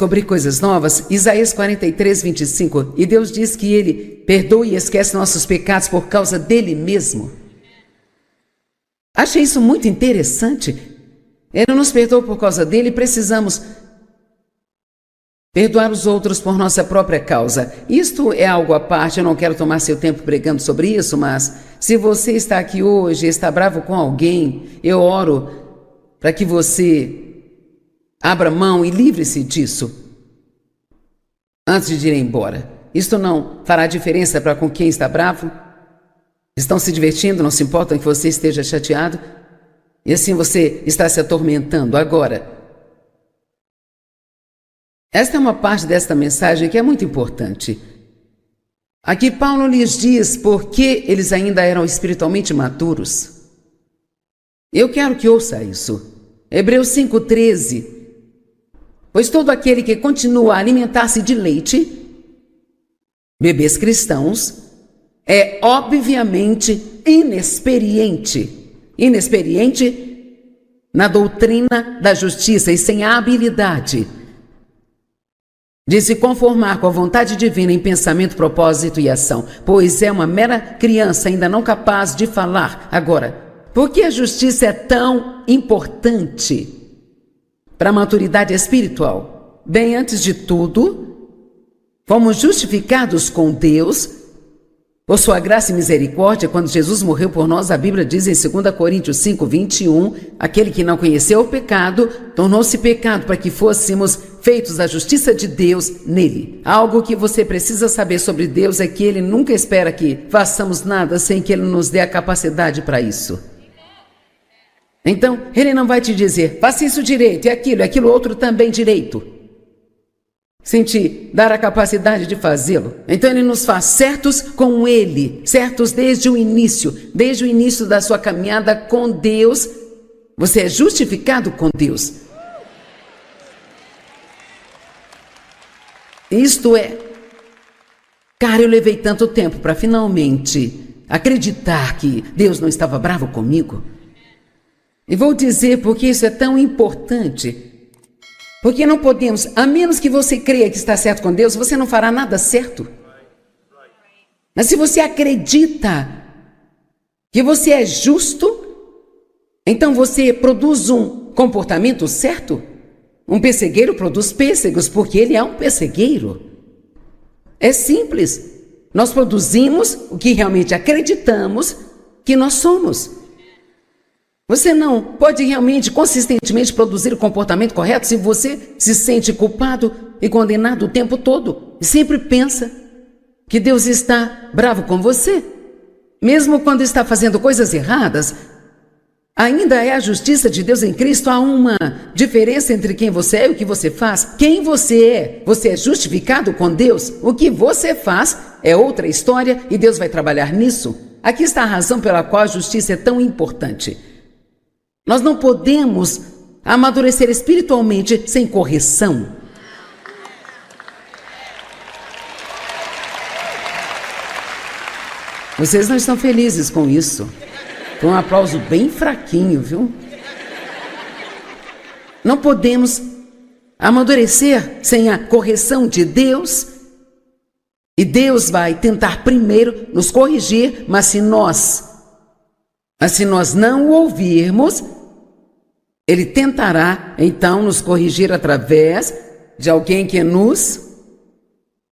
Speaker 1: descobrir coisas novas. Isaías 43, 25. E Deus diz que Ele perdoa e esquece nossos pecados por causa dEle mesmo. Achei isso muito interessante. Ele nos perdoou por causa dEle e precisamos perdoar os outros por nossa própria causa. Isto é algo à parte, eu não quero tomar seu tempo pregando sobre isso, mas se você está aqui hoje e está bravo com alguém, eu oro para que você abra mão e livre-se disso antes de ir embora. Isto não fará diferença para com quem está bravo. Estão se divertindo, não se importam que você esteja chateado. E assim você está se atormentando agora. Esta é uma parte desta mensagem que é muito importante. Aqui Paulo lhes diz por que eles ainda eram espiritualmente maturos. Eu quero que ouça isso. Hebreus 5,13. Pois todo aquele que continua a alimentar-se de leite, bebês cristãos, é obviamente inexperiente na doutrina da justiça e sem a habilidade de se conformar com a vontade divina em pensamento, propósito e ação, pois é uma mera criança ainda não capaz de falar. Agora, por que a justiça é tão importante para a maturidade espiritual? Bem, antes de tudo, fomos justificados com Deus por sua graça e misericórdia. Quando Jesus morreu por nós, a Bíblia diz em 2 Coríntios 5, 21, aquele que não conheceu o pecado, tornou-se pecado para que fôssemos feitos a justiça de Deus nele. Algo que você precisa saber sobre Deus é que Ele nunca espera que façamos nada sem que Ele nos dê a capacidade para isso. Então, Ele não vai te dizer, faça isso direito, e aquilo outro também direito. sem te dar a capacidade de fazê-lo. Então Ele nos faz certos com Ele, certos desde o início da sua caminhada com Deus. Você é justificado com Deus. Isto é, cara, eu levei tanto tempo para finalmente acreditar que Deus não estava bravo comigo. E vou dizer porque isso é tão importante. Porque não podemos, a menos que você creia que está certo com Deus, você não fará nada certo. Mas se você acredita que você é justo, então você produz um comportamento certo. Um pessegueiro produz pêssegos porque ele é um pessegueiro. É simples. Nós produzimos o que realmente acreditamos que nós somos. Você não pode realmente, consistentemente produzir o comportamento correto se você se sente culpado e condenado o tempo todo. E sempre pensa que Deus está bravo com você. Mesmo quando está fazendo coisas erradas, ainda é a justiça de Deus em Cristo. Há uma diferença entre quem você é e o que você faz. Quem você é justificado com Deus. O que você faz é outra história e Deus vai trabalhar nisso. Aqui está a razão pela qual a justiça é tão importante. Nós não podemos amadurecer espiritualmente sem correção. Vocês não estão felizes com isso. Foi um aplauso bem fraquinho, viu? Não podemos amadurecer sem a correção de Deus. E Deus vai tentar primeiro nos corrigir, mas se nós não o ouvirmos, Ele tentará então nos corrigir através de alguém que nos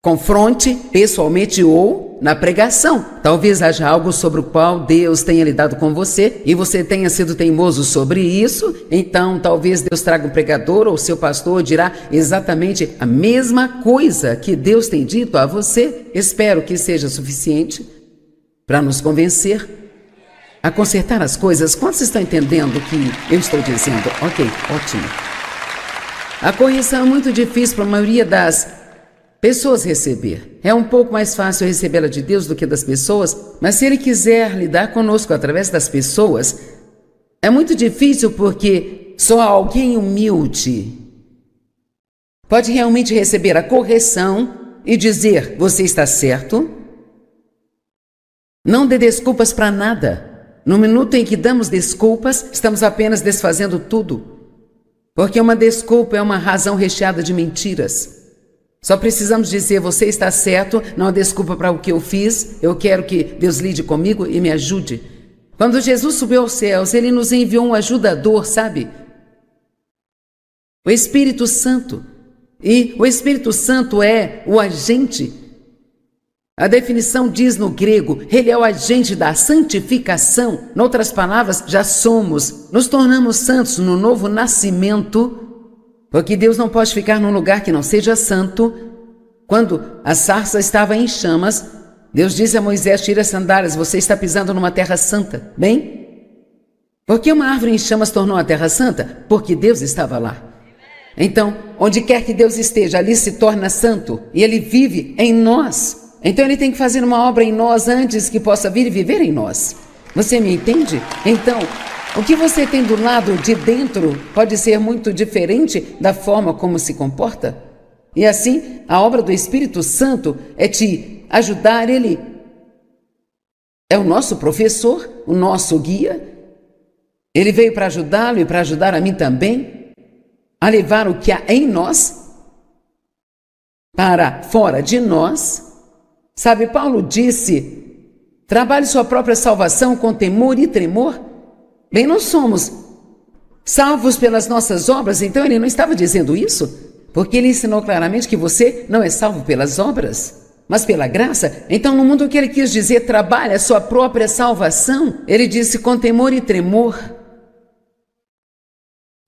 Speaker 1: confronte pessoalmente ou na pregação. Talvez haja algo sobre o qual Deus tenha lidado com você e você tenha sido teimoso sobre isso. Então talvez Deus traga um pregador ou seu pastor dirá exatamente a mesma coisa que Deus tem dito a você. Espero que seja suficiente para nos convencer a consertar as coisas. Quantos estão entendendo o que eu estou dizendo? Ok, ótimo. A correção é muito difícil para a maioria das pessoas receber. É um pouco mais fácil recebê-la de Deus do que das pessoas, mas se Ele quiser lidar conosco através das pessoas, é muito difícil porque só alguém humilde pode realmente receber a correção e dizer, você está certo. Não dê desculpas para nada. No minuto em que damos desculpas, estamos apenas desfazendo tudo. Porque uma desculpa é uma razão recheada de mentiras. Só precisamos dizer, você está certo, não há desculpa para o que eu fiz, eu quero que Deus lide comigo e me ajude. Quando Jesus subiu aos céus, Ele nos enviou um ajudador, sabe? O Espírito Santo. E o Espírito Santo é o agente. A definição diz no grego, ele é o agente da santificação. Em outras palavras, já somos, nos tornamos santos no novo nascimento, porque Deus não pode ficar num lugar que não seja santo. Quando a sarça estava em chamas, Deus disse a Moisés, tira as sandálias, você está pisando numa terra santa. Bem, por que uma árvore em chamas tornou a terra santa? Porque Deus estava lá. Então, onde quer que Deus esteja, ali se torna santo, e Ele vive em nós. Então Ele tem que fazer uma obra em nós antes que possa vir e viver em nós. Você me entende? Então, o que você tem do lado de dentro pode ser muito diferente da forma como se comporta. E assim, a obra do Espírito Santo é te ajudar. Ele é o nosso professor, o nosso guia. Ele veio para ajudá-lo e para ajudar a mim também, a levar o que há em nós para fora de nós. Sabe, Paulo disse, trabalhe sua própria salvação com temor e tremor. Bem, não somos salvos pelas nossas obras, então ele não estava dizendo isso, porque ele ensinou claramente que você não é salvo pelas obras, mas pela graça. Então, no mundo que ele quis dizer, trabalhe a sua própria salvação, ele disse com temor e tremor,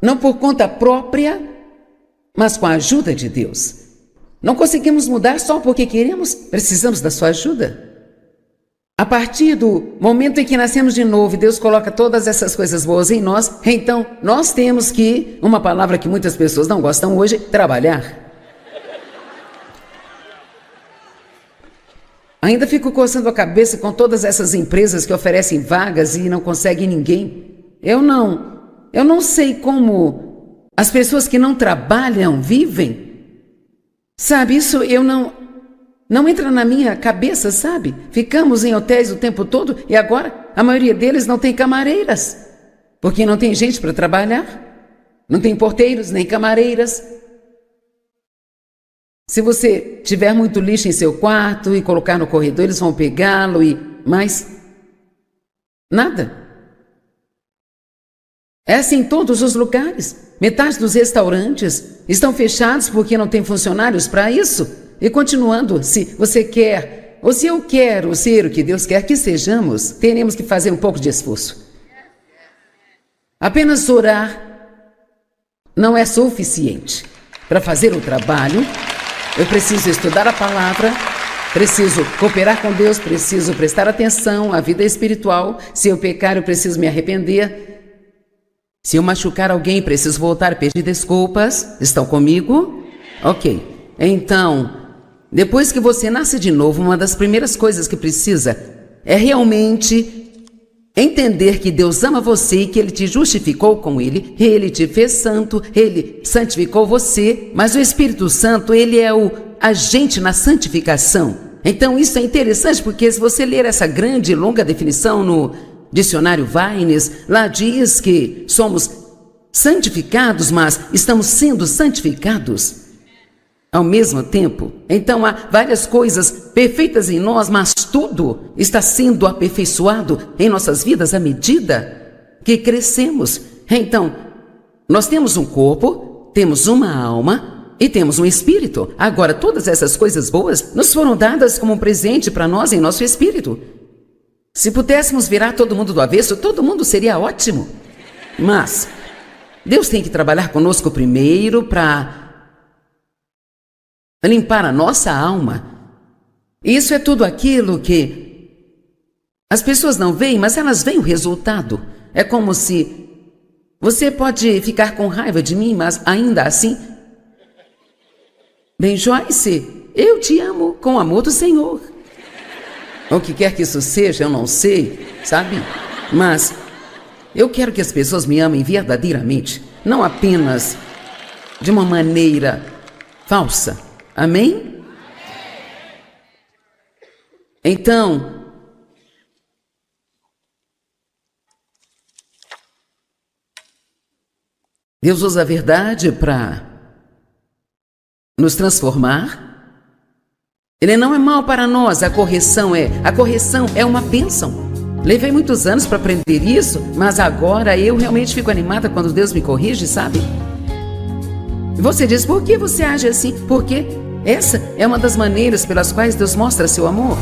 Speaker 1: não por conta própria, mas com a ajuda de Deus. Não conseguimos mudar só porque queremos, precisamos da sua ajuda. A partir do momento em que nascemos de novo, Deus coloca todas essas coisas boas em nós, então nós temos que, uma palavra que muitas pessoas não gostam hoje, trabalhar. Ainda fico coçando a cabeça com todas essas empresas que oferecem vagas e não conseguem ninguém. Eu não sei como as pessoas que não trabalham vivem. Sabe, isso não entra na minha cabeça, sabe? Ficamos em hotéis o tempo todo e agora a maioria deles não tem camareiras, porque não tem gente para trabalhar. Não tem porteiros nem camareiras. Se você tiver muito lixo em seu quarto e colocar no corredor, eles vão pegá-lo mas nada. É assim em todos os lugares. Metade dos restaurantes estão fechados porque não tem funcionários para isso. E continuando, se você quer, ou se eu quero ser o que Deus quer que sejamos, teremos que fazer um pouco de esforço. Apenas orar não é suficiente. Para fazer o trabalho, eu preciso estudar a palavra, preciso cooperar com Deus, preciso prestar atenção à vida espiritual. Se eu pecar, eu preciso me arrepender. Se eu machucar alguém, preciso voltar a pedir desculpas. Estão comigo? Ok. Então, depois que você nasce de novo, uma das primeiras coisas que precisa é realmente entender que Deus ama você e que Ele te justificou com Ele te fez santo, Ele santificou você, mas o Espírito Santo, Ele é o agente na santificação. Então isso é interessante porque se você ler essa grande e longa definição no dicionário Vines, lá diz que somos santificados, mas estamos sendo santificados ao mesmo tempo. Então há várias coisas perfeitas em nós, mas tudo está sendo aperfeiçoado em nossas vidas à medida que crescemos. Então, nós temos um corpo, temos uma alma e temos um espírito. Agora, todas essas coisas boas nos foram dadas como um presente para nós em nosso espírito. Se pudéssemos virar todo mundo do avesso, todo mundo seria ótimo. Mas Deus tem que trabalhar conosco primeiro para limpar a nossa alma. Isso é tudo aquilo que as pessoas não veem, mas elas veem o resultado. É como se você pode ficar com raiva de mim, mas ainda assim, bem, Joyce, eu te amo com o amor do Senhor. O que quer que isso seja, eu não sei, sabe? Mas eu quero que as pessoas me amem verdadeiramente, não apenas de uma maneira falsa. Amém? Então, Deus usa a verdade para nos transformar. Ele não é mal para nós, a correção é uma bênção. Levei muitos anos para aprender isso, mas agora eu realmente fico animada quando Deus me corrige, sabe? E você diz, por que você age assim? Porque essa é uma das maneiras pelas quais Deus mostra seu amor.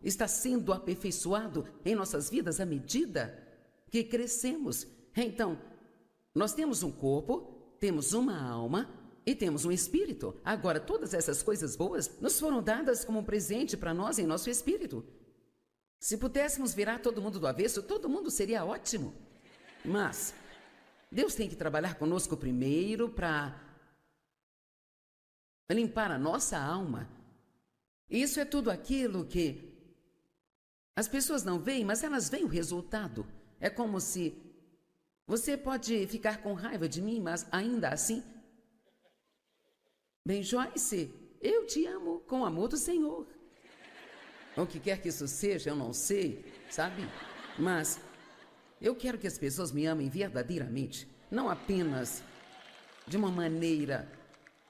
Speaker 1: está sendo aperfeiçoado em nossas vidas à medida que crescemos. Então, nós temos um corpo, temos uma alma e temos um espírito. Agora, todas essas coisas boas nos foram dadas como um presente para nós em nosso espírito. Se pudéssemos virar todo mundo do avesso, todo mundo seria ótimo. Mas Deus tem que trabalhar conosco primeiro para limpar a nossa alma. Isso é tudo aquilo que as pessoas não veem, mas elas veem o resultado. É como se você pode ficar com raiva de mim, mas ainda assim... Bem, Joyce, eu te amo com o amor do Senhor. O que quer que isso seja, eu não sei, sabe? Mas eu quero que as pessoas me amem verdadeiramente, não apenas de uma maneira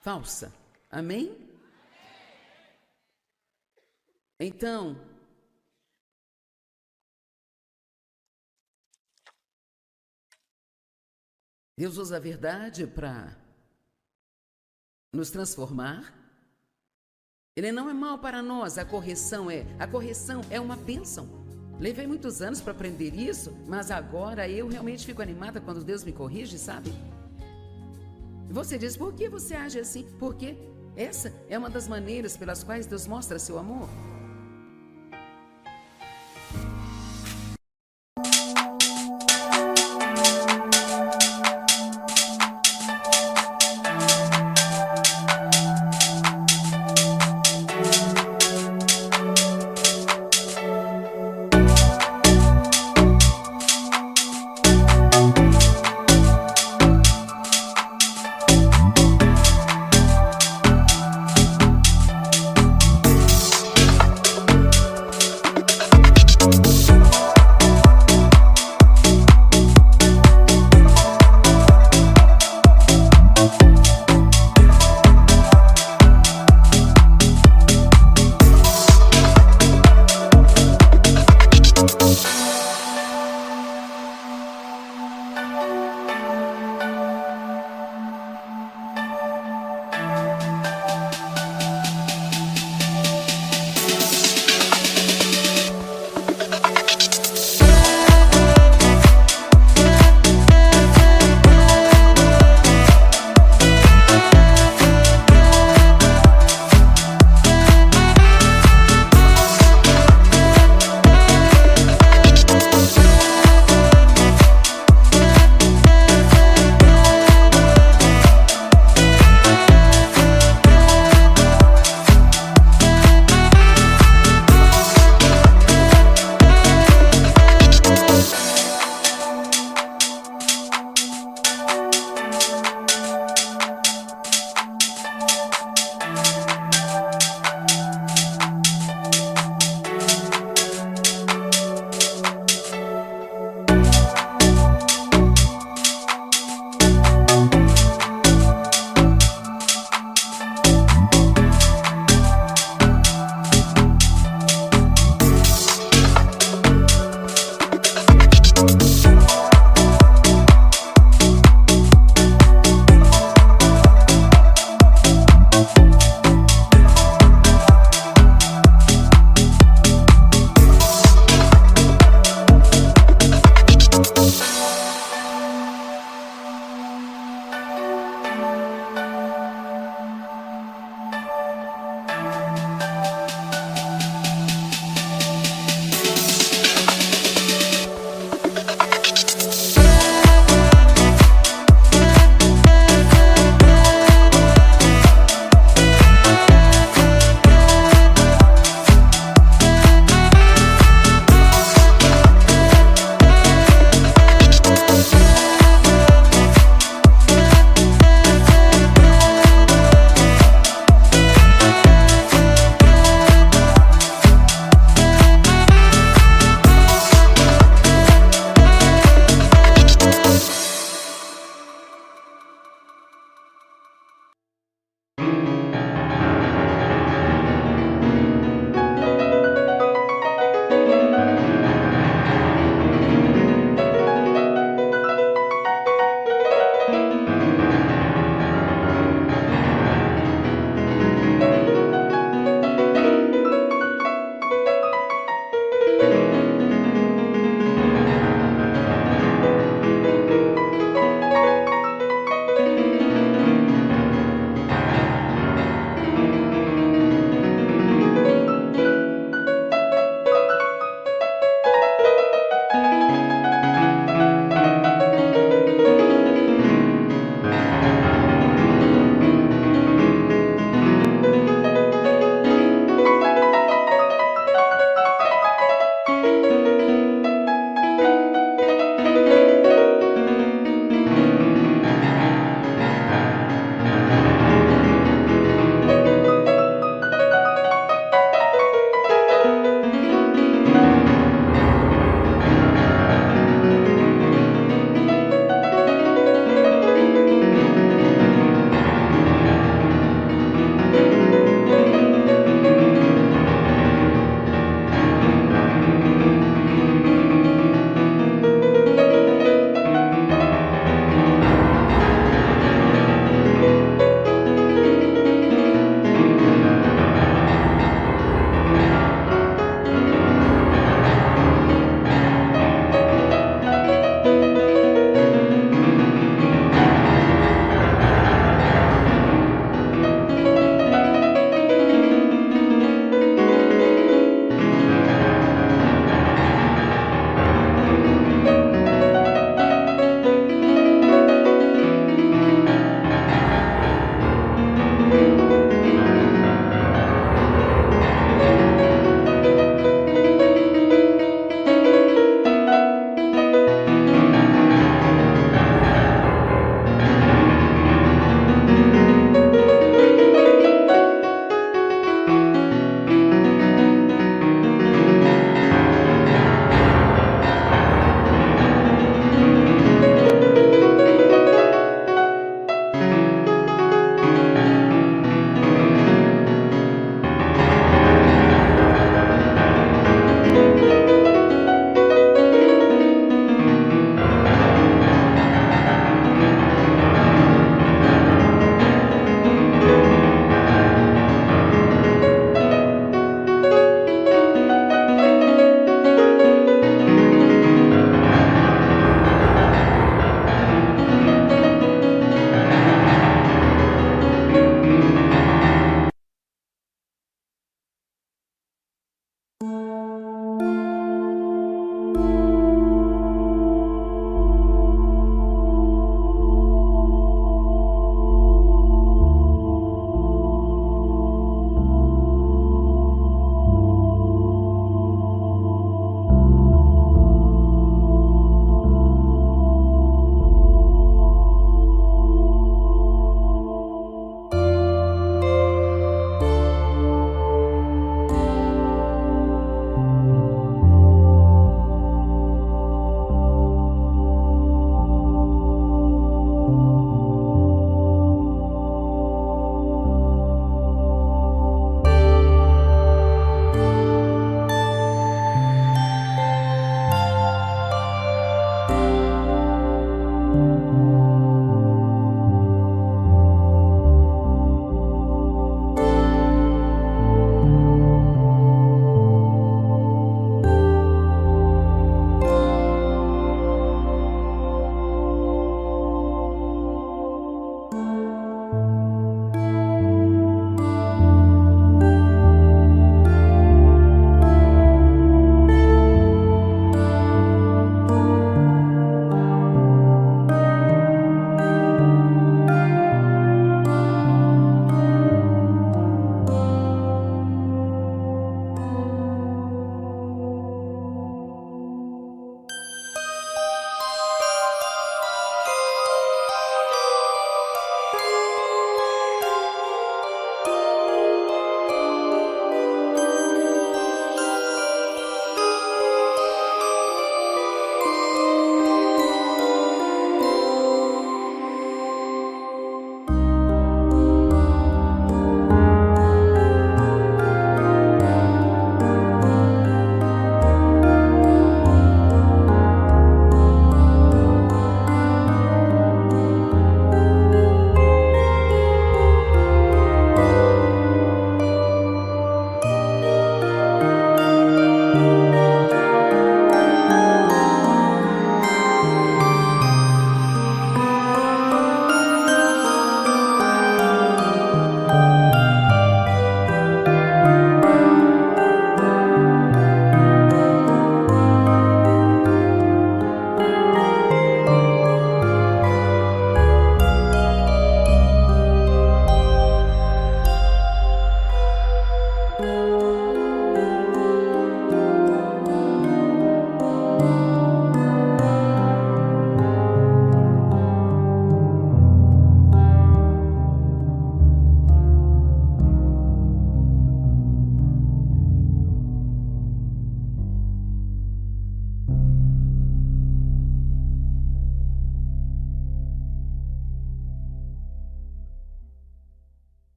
Speaker 1: falsa. Amém? Então, Deus usa a verdade para nos transformar. Ele não é mau para nós, a correção é uma bênção. Levei muitos anos para aprender isso, mas agora eu realmente fico animada quando Deus me corrige, sabe? Você diz, por que você age assim? Porque essa é uma das maneiras pelas quais Deus mostra seu amor.